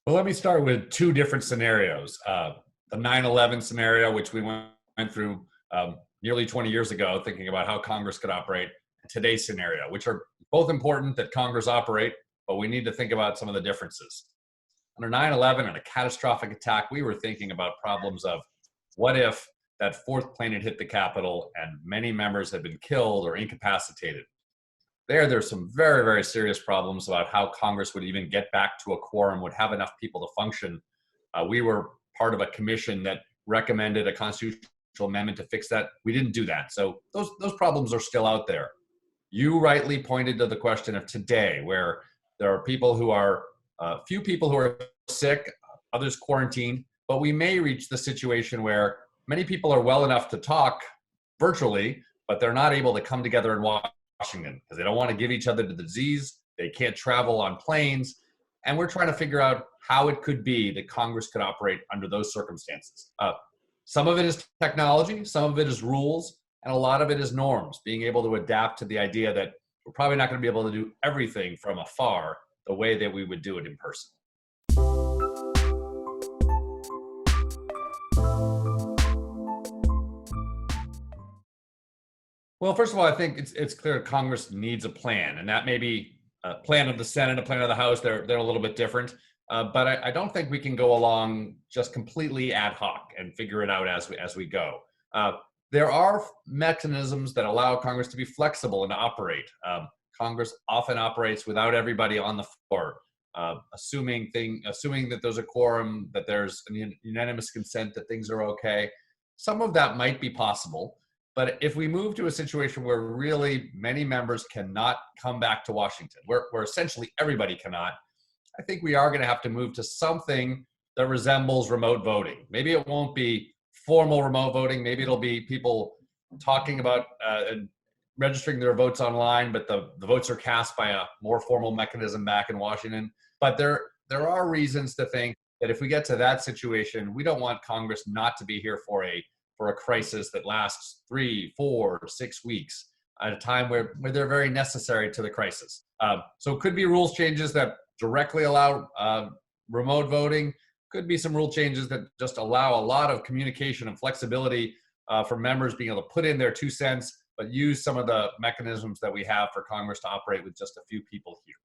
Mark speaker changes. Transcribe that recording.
Speaker 1: Well, let me start with two different scenarios. The 9/11 scenario, which we went through nearly 20 years ago, thinking about how Congress could operate, and today's scenario, which are both important that Congress operate, but we need to think about some of the differences. Under 9/11 and a catastrophic attack, we were thinking about problems of what if that fourth plane had hit the Capitol and many members had been killed or incapacitated. There's some very, very serious problems about how Congress would even get back to a quorum, would have enough people to function. We were part of a commission that recommended a constitutional amendment to fix that. We didn't do that. So those problems are still out there. You rightly pointed to the question of today, where there are people who are, few people who are sick, others quarantined, but we may reach the situation where many people are well enough to talk virtually, but they're not able to come together in Washington because they don't want to give each other the disease. They can't travel on planes. And we're trying to figure out how it could be that Congress could operate under those circumstances. Some of it is technology, some of it is rules, and a lot of it is norms, being able to adapt to the idea that we're probably not going to be able to do everything from afar the way that we would do it in person. Well, first of all, I think it's clear Congress needs a plan, and that may be a plan of the Senate, a plan of the House. They're a little bit different, but I don't think we can go along just completely ad hoc and figure it out as we go. There are mechanisms that allow Congress to be flexible and to operate. Congress often operates without everybody on the floor, assuming that there's a quorum, that there's unanimous consent, that things are okay. Some of that might be possible. But if we move to a situation where really many members cannot come back to Washington, where essentially everybody cannot, I think we are going to have to move to something that resembles remote voting. Maybe it won't be formal remote voting. Maybe it'll be people talking about and registering their votes online, but the votes are cast by a more formal mechanism back in Washington. But there are reasons to think that if we get to that situation, we don't want Congress not to be here for a crisis that lasts 3, 4, 6 weeks at a time where they're very necessary to the crisis. So it could be rules changes that directly allow remote voting. Could be some rule changes that just allow a lot of communication and flexibility for members being able to put in their 2 cents, but use some of the mechanisms that we have for Congress to operate with just a few people here.